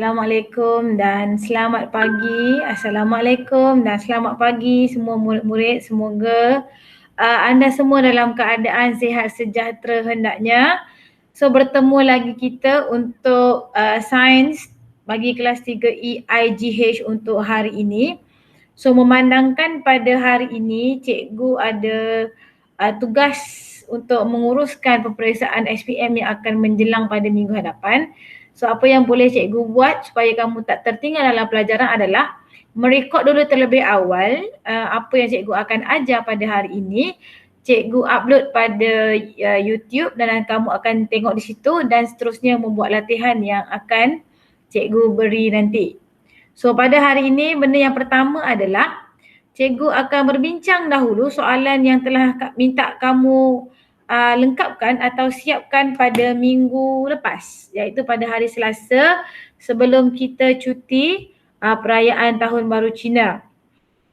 Assalamualaikum dan selamat pagi. Assalamualaikum dan selamat pagi semua murid-murid. Semoga anda semua dalam keadaan sihat sejahtera hendaknya. So bertemu lagi kita untuk sains bagi kelas 3 EIGH untuk hari ini. So memandangkan pada hari ini cikgu ada tugas untuk menguruskan peperiksaan SPM yang akan menjelang pada minggu hadapan. So apa yang boleh cikgu buat supaya kamu tak tertinggal dalam pelajaran adalah merekod dulu terlebih awal apa yang cikgu akan ajar pada hari ini. Cikgu upload pada YouTube dan kamu akan tengok di situ dan seterusnya membuat latihan yang akan cikgu beri nanti. So pada hari ini benda yang pertama adalah cikgu akan berbincang dahulu soalan yang telah minta kamu lengkapkan atau siapkan pada minggu lepas, iaitu pada hari Selasa sebelum kita cuti perayaan Tahun Baru Cina.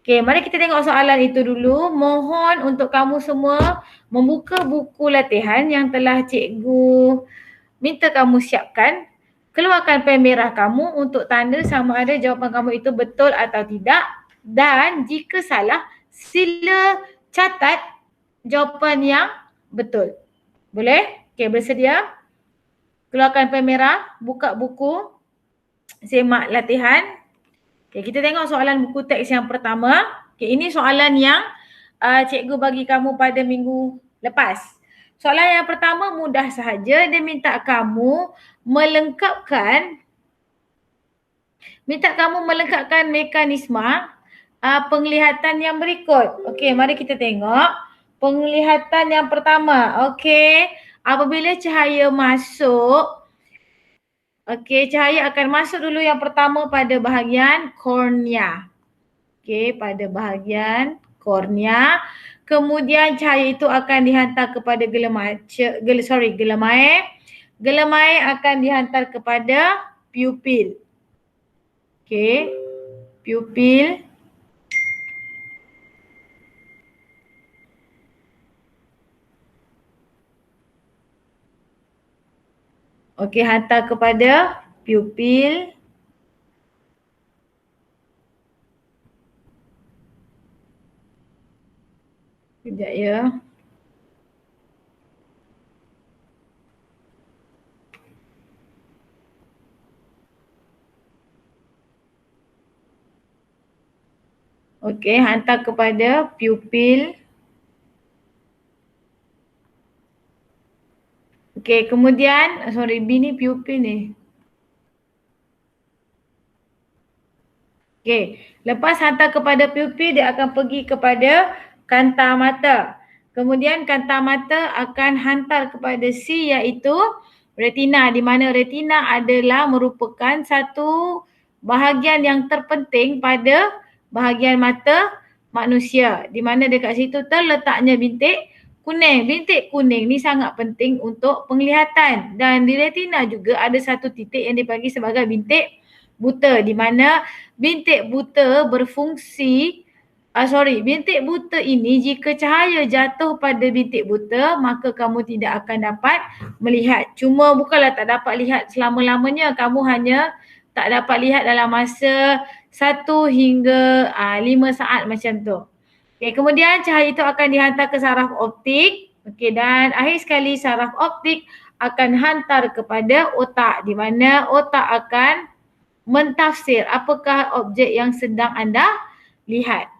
Okey, mari kita tengok soalan itu dulu. Mohon untuk kamu semua membuka buku latihan yang telah cikgu minta kamu siapkan. Keluarkan pen merah kamu untuk tanda sama ada jawapan kamu itu betul atau tidak. Dan jika salah, sila catat jawapan yang betul. Boleh? Okey, bersedia? Keluarkan pen merah, buka buku, semak latihan. Okey, kita tengok soalan buku teks yang pertama. Okey, ini soalan yang cikgu bagi kamu pada minggu lepas. Soalan yang pertama mudah sahaja. Dia minta kamu melengkapkan mekanisme penglihatan yang berikut. Okey, mari kita tengok. Penglihatan yang pertama, okey, apabila cahaya masuk, okey, cahaya akan masuk dulu yang pertama pada bahagian kornea. Okey, pada bahagian kornea. Kemudian cahaya itu akan dihantar kepada gelemar. Gelemar akan dihantar kepada pupil. Okey, pupil. Okey, hantar kepada pupil. Sekejap ya. Okey, hantar kepada pupil. Okey, kemudian, B ni pupil ni. Okey, lepas hantar kepada pupil, dia akan pergi kepada kanta mata. Kemudian kanta mata akan hantar kepada C, iaitu retina, di mana retina adalah merupakan satu bahagian yang terpenting pada bahagian mata manusia, di mana dekat situ terletaknya bintik kuning. Bintik kuning ni sangat penting untuk penglihatan, dan di retina juga ada satu titik yang dipanggil sebagai bintik buta, di mana bintik buta berfungsi bintik buta ini, jika cahaya jatuh pada bintik buta, maka kamu tidak akan dapat melihat. Cuma bukanlah tak dapat lihat selama-lamanya, kamu hanya tak dapat lihat dalam masa 1 hingga 5 saat macam tu. Okay, kemudian cahaya itu akan dihantar ke saraf optik. Okay, dan akhir sekali saraf optik akan hantar kepada otak, di mana otak akan mentafsir apakah objek yang sedang anda lihat.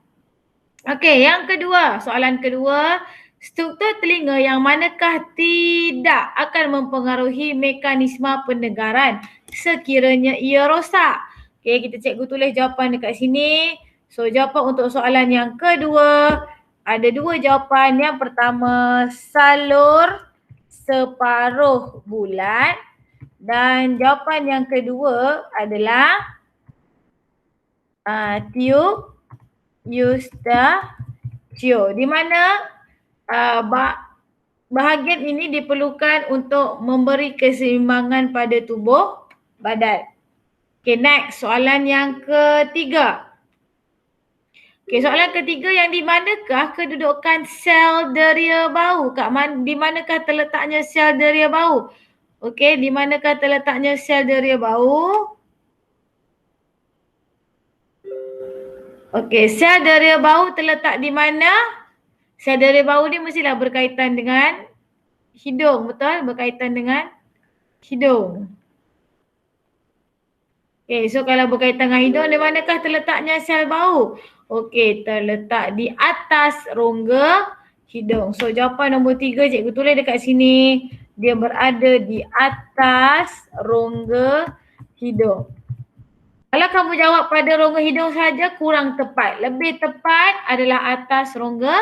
Okey, yang kedua, soalan kedua, struktur telinga yang manakah tidak akan mempengaruhi mekanisme pendengaran sekiranya ia rosak? Okey, kita cikgu tulis jawapan dekat sini. So, jawapan untuk soalan yang kedua, ada dua jawapan. Yang pertama, salur separuh bulat, dan jawapan yang kedua adalah tiup Eustachius, di mana bahagian ini diperlukan untuk memberi keseimbangan pada tubuh badan. Okay, next, soalan yang ketiga. Okay, soalan ketiga, yang di manakah kedudukan sel deria bau? Di manakah terletaknya sel deria bau? Okay, di manakah terletaknya sel deria bau? Okey, sel deria bau terletak di mana? Sel deria bau ni mestilah berkaitan dengan hidung, betul? Berkaitan dengan hidung. Okey, so kalau berkaitan dengan hidung, di manakah terletaknya sel bau? Okey, terletak di atas rongga hidung. So jawapan nombor 3 cikgu tulis dekat sini. Dia berada di atas rongga hidung. Kalau kamu jawab pada rongga hidung saja kurang tepat. Lebih tepat adalah atas rongga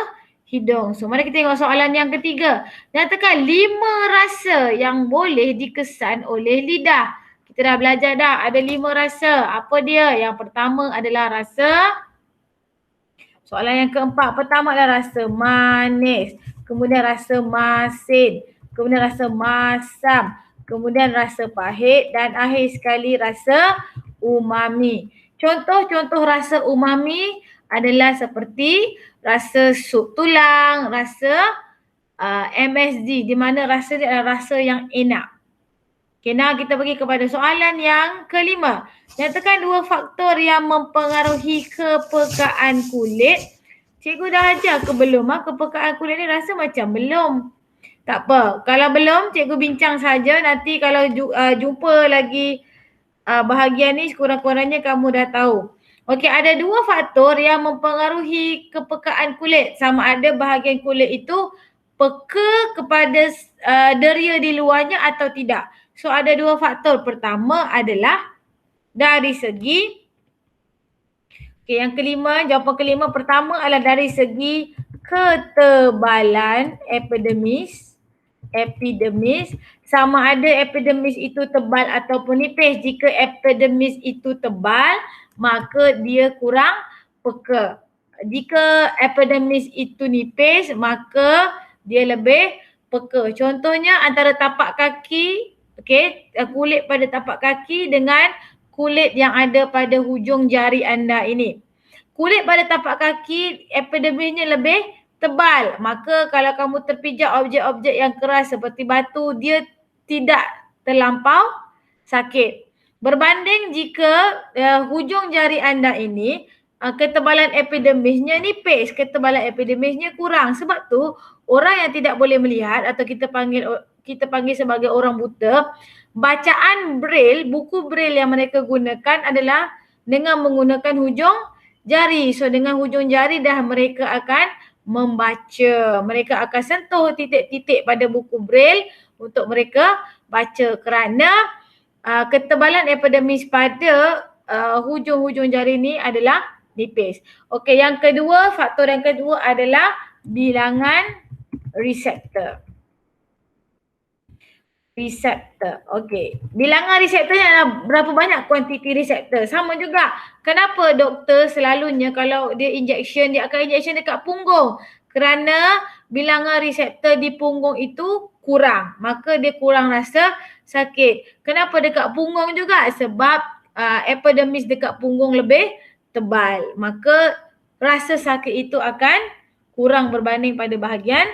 hidung. So mari kita tengok soalan yang ketiga. Nyatakan 5 rasa yang boleh dikesan oleh lidah. Kita dah belajar dah ada 5 rasa. Apa dia? Yang pertama adalah rasa, soalan yang keempat, pertama adalah rasa manis, kemudian rasa masin, kemudian rasa masam, kemudian rasa pahit dan akhir sekali rasa umami. Contoh-contoh rasa umami adalah seperti rasa sup tulang, rasa MSG, di mana rasa dia adalah rasa yang enak. Okay, now kita pergi kepada soalan yang kelima. Nyatakan 2 faktor yang mempengaruhi kepekaan kulit. Cikgu dah ajar ke belum? Kepekaan kulit ni rasa macam belum. Tak apa. Kalau belum, cikgu bincang saja. Nanti kalau jumpa lagi bahagian ni, sekurang-kurangnya kamu dah tahu. Okey, ada 2 faktor yang mempengaruhi kepekaan kulit. Sama ada bahagian kulit itu peka kepada deria di luarnya atau tidak. So ada 2 faktor. Pertama adalah dari segi, okey, yang kelima, jawapan kelima pertama adalah dari segi ketebalan epidermis. Sama ada epidermis itu tebal ataupun nipis. Jika epidermis itu tebal, maka dia kurang peka. Jika epidermis itu nipis, maka dia lebih peka. Contohnya antara tapak kaki, okey, kulit pada tapak kaki dengan kulit yang ada pada hujung jari anda ini. Kulit pada tapak kaki epidermisnya lebih tebal. Maka kalau kamu terpijak objek-objek yang keras seperti batu, dia tidak terlampau sakit. Berbanding jika hujung jari anda ini ketebalan epidermisnya nipis, ketebalan epidermisnya kurang. Sebab tu orang yang tidak boleh melihat atau kita panggil sebagai orang buta, bacaan braille, buku braille yang mereka gunakan adalah dengan menggunakan hujung jari. So dengan hujung jari dah mereka akan membaca. Mereka akan sentuh titik-titik pada buku braille untuk mereka baca kerana ketebalan epidermis pada hujung-hujung jari ni adalah nipis. Okey, yang kedua, faktor yang kedua adalah bilangan reseptor. Okey. Bilangan reseptor ni adalah berapa banyak kuantiti reseptor. Sama juga. Kenapa doktor selalunya kalau dia injection, dia akan injection dekat punggung? Kerana bilangan reseptor di punggung itu kurang. Maka dia kurang rasa sakit. Kenapa dekat punggung juga? Sebab epidermis dekat punggung lebih tebal. Maka rasa sakit itu akan kurang berbanding pada bahagian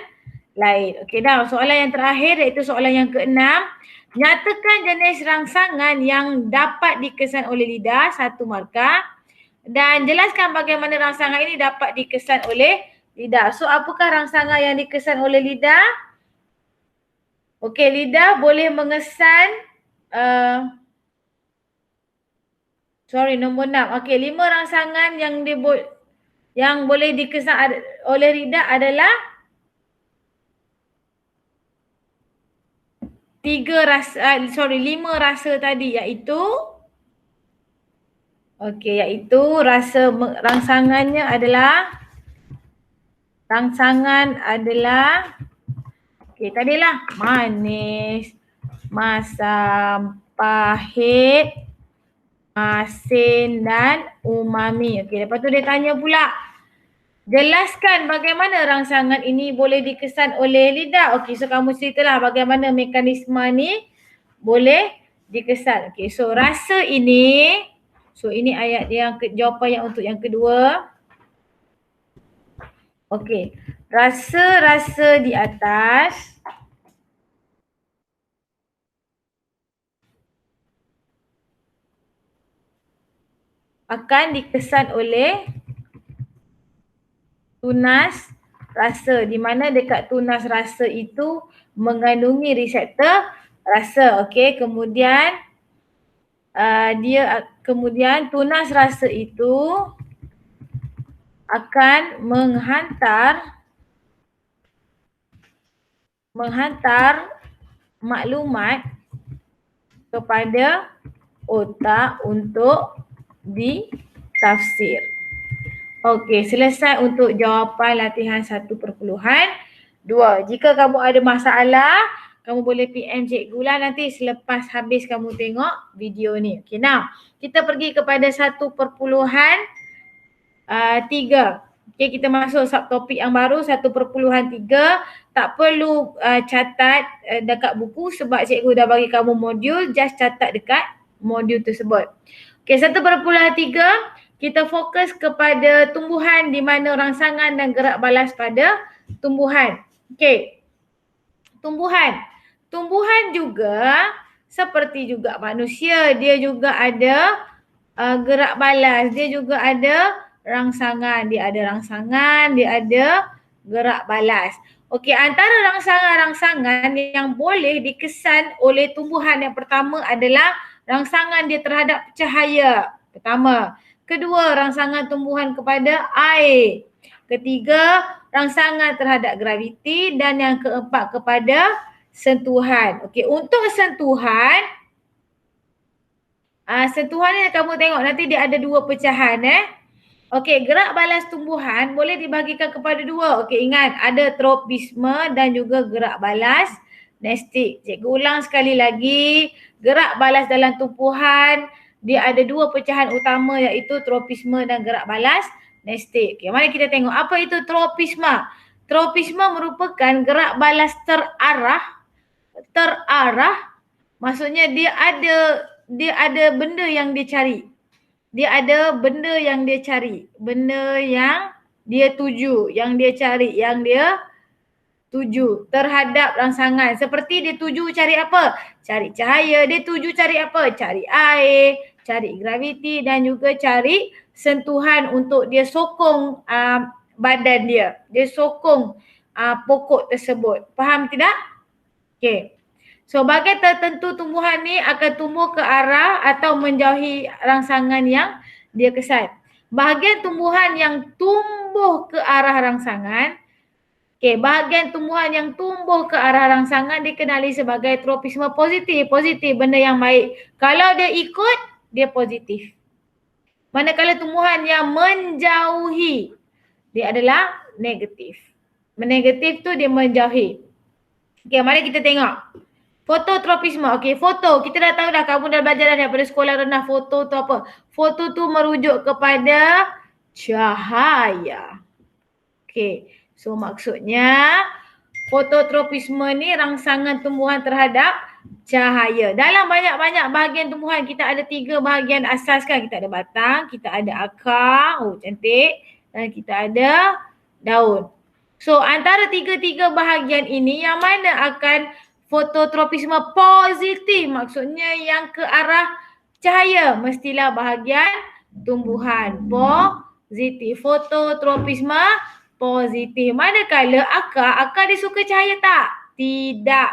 lain. Okey dah, soalan yang terakhir iaitu soalan yang keenam. Nyatakan jenis rangsangan yang dapat dikesan oleh lidah, 1 markah. Dan jelaskan bagaimana rangsangan ini dapat dikesan oleh lidah. So apakah rangsangan yang dikesan oleh lidah? Okey, lidah boleh mengesan nombor 6. Okey, 5 rangsangan yang boleh dikesan oleh lidah adalah 5 rasa tadi, iaitu rangsangan adalah tadilah manis, masam, pahit, masin dan umami. Okey, lepas tu dia tanya pula, jelaskan bagaimana rangsangan ini boleh dikesan oleh lidah. Okey, so kamu ceritalah bagaimana mekanisme ni boleh dikesan. Okey, so rasa ini, ini ayat yang jawapan yang untuk yang kedua. Okey, rasa-rasa di atas akan dikesan oleh tunas rasa, di mana dekat tunas rasa itu mengandungi reseptor rasa. Okey, kemudian kemudian tunas rasa itu akan menghantar maklumat kepada otak untuk ditafsir. Okey, selesai untuk jawapan latihan 1.2. Jika kamu ada masalah, kamu boleh PM Cikgu lah nanti selepas habis kamu tengok video ni. Okey, now kita pergi kepada 1.3. Okey, kita masuk subtopik yang baru 1.3. Tak perlu catat dekat buku sebab cikgu dah bagi kamu modul, just catat dekat modul tersebut. Okey, 1.3 kita fokus kepada tumbuhan di mana rangsangan dan gerak balas pada tumbuhan. Okey. Tumbuhan juga seperti juga manusia, dia juga ada gerak balas, dia juga ada rangsangan, dia ada gerak balas. Okey, antara rangsangan-rangsangan yang boleh dikesan oleh tumbuhan yang pertama adalah rangsangan dia terhadap cahaya. Pertama. Kedua, rangsangan tumbuhan kepada air. Ketiga, rangsangan terhadap graviti. Dan yang keempat, kepada sentuhan. Okey, untuk sentuhan yang kamu tengok nanti dia ada dua pecahan Okey, gerak balas tumbuhan boleh dibahagikan kepada dua. Okey, ingat ada tropisme dan juga gerak balas nestik. Cikgu ulang sekali lagi, gerak balas dalam tumbuhan dia ada dua pecahan utama iaitu tropisme dan gerak balas nestik. Okey, mari kita tengok apa itu tropisme. Tropisme merupakan gerak balas terarah, maksudnya dia ada benda yang dia cari. Dia ada benda yang dia cari, benda yang dia tuju, yang dia cari, yang dia tuju terhadap rangsangan. Seperti dia tuju cari apa? Cari cahaya. Dia tuju cari apa? Cari air, cari graviti dan juga cari sentuhan untuk dia sokong badan dia. Dia sokong pokok tersebut. Faham tidak? Okey. So bahagian tertentu tumbuhan ni akan tumbuh ke arah atau menjauhi rangsangan yang dia kesan. Bahagian tumbuhan yang tumbuh ke arah rangsangan, bahagian tumbuhan yang tumbuh ke arah rangsangan dikenali sebagai tropisme positif. Positif, benda yang baik. Kalau dia ikut, dia positif. Manakala tumbuhan yang menjauhi, dia adalah negatif. Negatif tu dia menjauhi. Okey, mari kita tengok. Fototropisme. Okey, foto. Kita dah tahu dah, kamu dah belajar dah daripada sekolah rendah foto tu apa. Foto tu merujuk kepada cahaya. Okey, so maksudnya fototropisme ni rangsangan tumbuhan terhadap cahaya. Dalam banyak-banyak bahagian tumbuhan kita ada 3 bahagian asas kan. Kita ada batang, kita ada akar, cantik, dan kita ada daun. So antara 3 bahagian ini yang mana akan fototropisme positif, maksudnya yang ke arah cahaya, mestilah bahagian tumbuhan positif. Fototropisme positif. Manakala akar dia suka cahaya tak? Tidak.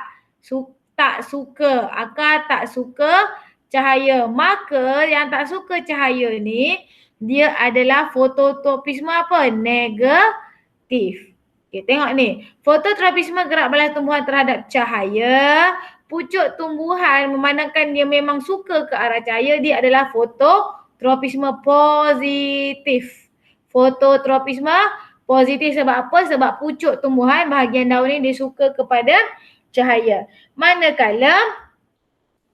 Tak suka. Akar tak suka cahaya. Maka yang tak suka cahaya ni dia adalah fototropisme apa? Negatif. Okay, tengok ni. Fototropisme gerak balas tumbuhan terhadap cahaya. Pucuk tumbuhan memandangkan dia memang suka ke arah cahaya, dia adalah fototropisme positif. Fototropisme positif sebab apa? Sebab pucuk tumbuhan bahagian daun ni dia suka kepada cahaya. Manakala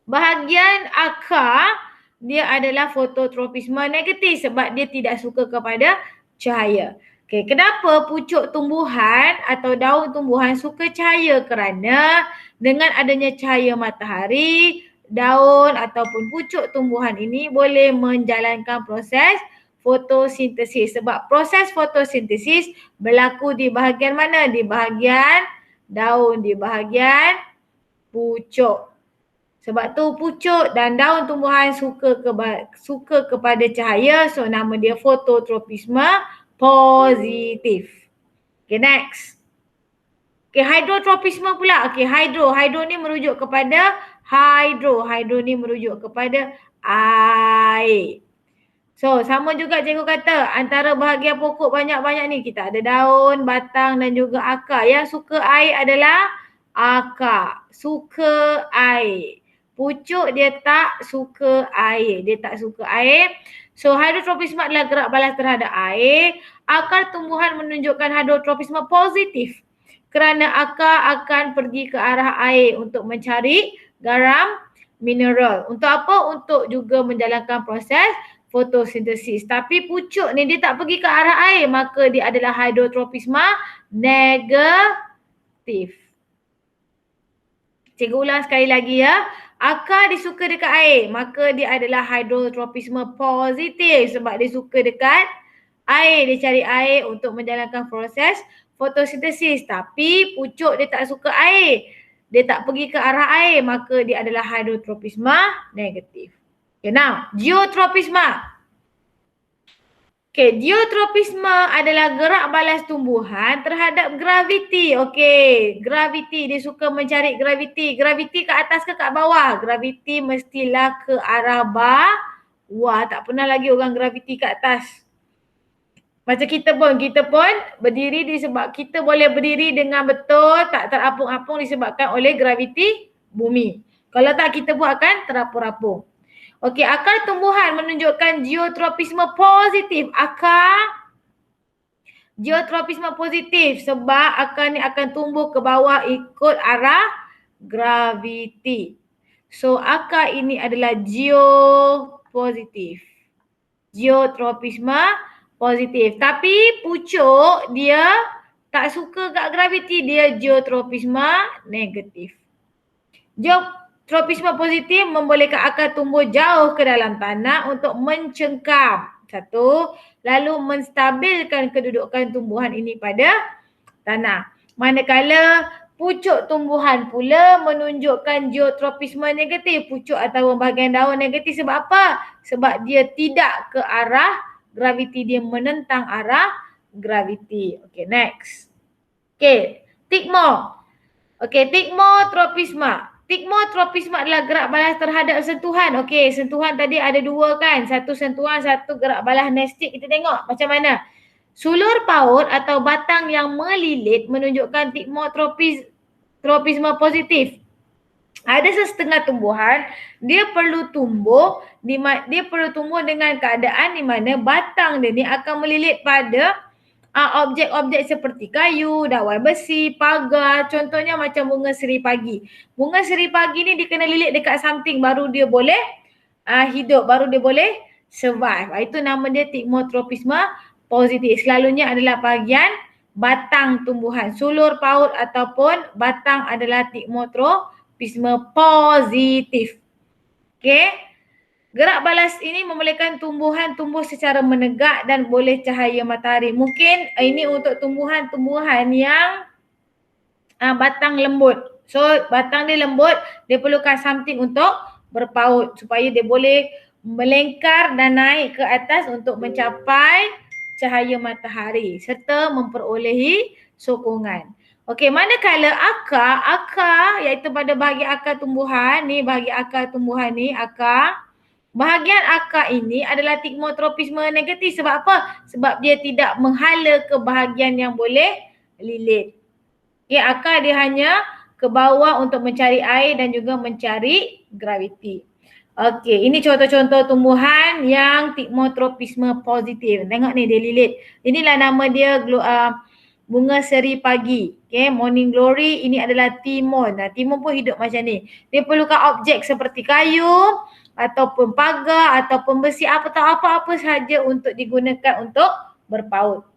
bahagian akar dia adalah fototropisme negatif sebab dia tidak suka kepada cahaya. Okey, kenapa pucuk tumbuhan atau daun tumbuhan suka cahaya? Kerana dengan adanya cahaya matahari, daun ataupun pucuk tumbuhan ini boleh menjalankan proses fotosintesis. Sebab proses fotosintesis berlaku di bahagian mana? Di bahagian daun, di bahagian pucuk. Sebab tu pucuk dan daun tumbuhan suka kepada cahaya, so nama dia fototropisme positif. Okay, next. Okay, hidrotropisme pula. Okay, hydro ni merujuk kepada hydro ni merujuk kepada air. So, sama juga cikgu kata, antara bahagian pokok banyak-banyak ni kita ada daun, batang dan juga akar. Yang suka air adalah akar. Suka air. Pucuk dia tak suka air. Dia tak suka air. So, hidrotropisme adalah gerak balas terhadap air. Akar tumbuhan menunjukkan hidrotropisme positif. Kerana akar akan pergi ke arah air untuk mencari garam mineral. Untuk apa? Untuk juga menjalankan proses fotosintesis. Tapi pucuk ni dia tak pergi ke arah air, maka dia adalah hidrotropisme negatif. Cikgu ulang sekali lagi ya. Akar dia suka dekat air, maka dia adalah hidrotropisme positif sebab dia suka dekat air. Dia cari air untuk menjalankan proses fotosintesis. Tapi pucuk dia tak suka air. Dia tak pergi ke arah air, maka dia adalah hidrotropisme negatif. Okay, now, geotropisme. Okay, geotropisme adalah gerak balas tumbuhan terhadap graviti. Okay, graviti, dia suka mencari graviti. Graviti ke atas ke kat bawah? Graviti mestilah ke arah bawah. Tak pernah lagi orang graviti ke atas. Macam kita pun berdiri disebab kita boleh berdiri dengan betul, tak terapung-apung disebabkan oleh graviti bumi. Kalau tak, kita pun akan terapung-apung. Okey, akar tumbuhan menunjukkan geotropisme positif. Akar geotropisme positif sebab akar ni akan tumbuh ke bawah ikut arah graviti. So, akar ini adalah geopositif. Geotropisme positif. Tapi pucuk dia tak suka kat graviti, dia geotropisme negatif. Geotropisme positif membolehkan akar tumbuh jauh ke dalam tanah untuk mencengkam. Satu, lalu menstabilkan kedudukan tumbuhan ini pada tanah. Manakala pucuk tumbuhan pula menunjukkan geotropisme negatif. Pucuk atau bahagian daun negatif sebab apa? Sebab dia tidak ke arah graviti, dia menentang arah graviti. Okay, next. Okay, tigmo. Okay, tigmotropisme. Tigmotropisme adalah gerak balas terhadap sentuhan. Okey, sentuhan tadi ada dua kan. Satu sentuhan, satu gerak balas nestik. Kita tengok macam mana. Sulur paut atau batang yang melilit menunjukkan tigmotropisme positif. Ada setengah tumbuhan, dia perlu tumbuh dengan keadaan di mana batang dia ni akan melilit pada objek-objek seperti kayu, daun besi, pagar. Contohnya macam bunga seri pagi. Bunga seri pagi ni dia kena lilit dekat something baru dia boleh hidup, baru dia boleh survive. Itu nama dia tigmotropisme positif. Selalunya adalah bahagian batang tumbuhan. Sulur paut ataupun batang adalah tigmotropisme positif. Okey. Gerak balas ini membolehkan tumbuhan tumbuh secara menegak dan boleh cahaya matahari. Mungkin ini untuk tumbuhan-tumbuhan yang batang lembut. So, batang dia lembut, dia perlukan something untuk berpaut supaya dia boleh melengkar dan naik ke atas untuk mencapai cahaya matahari serta memperolehi sokongan. Okey, manakala akar iaitu pada bahagian akar tumbuhan ni, bahagian akar ini adalah tigmotropisme negatif. Sebab apa? Sebab dia tidak menghala ke bahagian yang boleh lilit. Okay, akar dia hanya ke bawah untuk mencari air dan juga mencari graviti. Okey, ini contoh-contoh tumbuhan yang tigmotropisme positif. Tengok ni dia lilit. Inilah nama dia bunga seri pagi. Okay, morning glory, ini adalah timun. Timun pun hidup macam ni. Dia perlukan objek seperti kayu, ataupun pagar, ataupun besi, apa-apa sahaja untuk digunakan untuk berpaut.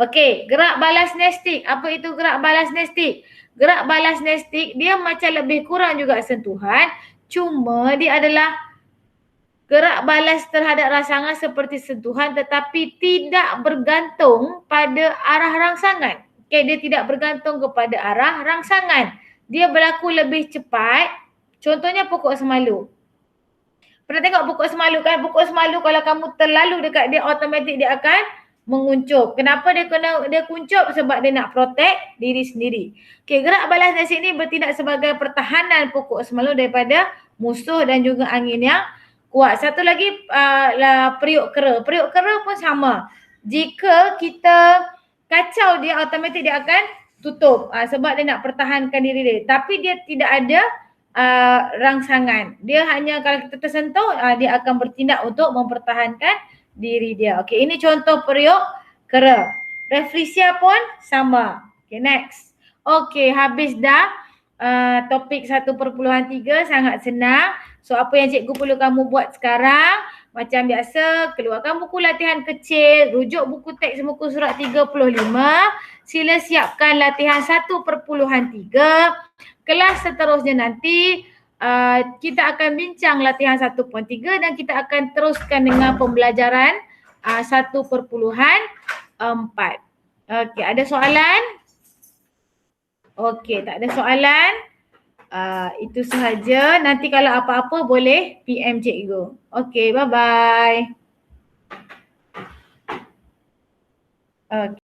Okey, gerak balas nestik. Apa itu gerak balas nestik? Gerak balas nestik dia macam lebih kurang juga sentuhan, cuma dia adalah gerak balas terhadap rangsangan seperti sentuhan tetapi tidak bergantung pada arah rangsangan. Okey, dia tidak bergantung kepada arah rangsangan. Dia berlaku lebih cepat. Contohnya pokok semalu. Pernah tengok pokok semalu kan? Pokok semalu kalau kamu terlalu dekat dia, automatik dia akan menguncup. Kenapa dia kuncup? Sebab dia nak protect diri sendiri. Okey, gerak balas nasi ini bertindak sebagai pertahanan pokok semalu daripada musuh dan juga angin yang kuat. Satu lagi periuk kera. Periuk kera pun sama. Jika kita kacau dia, automatik dia akan tutup sebab dia nak pertahankan diri dia. Tapi dia tidak ada rangsangan. Dia hanya kalau kita tersentuh, dia akan bertindak untuk mempertahankan diri dia. Okey, ini contoh periuk kera. Rafflesia pun sama. Okey, next. Okey, habis dah topik 1.3, sangat senang. So apa yang cikgu perlu kamu buat sekarang, macam biasa, keluarkan buku latihan kecil, rujuk buku teks muka surat 35, sila siapkan latihan 1.3. Kelas seterusnya nanti kita akan bincang latihan 1.3 dan kita akan teruskan dengan pembelajaran 1.4. Okey, ada soalan? Okey, tak ada soalan. Itu sahaja. Nanti kalau apa-apa boleh PM cikgu. Okey, bye-bye. Okay.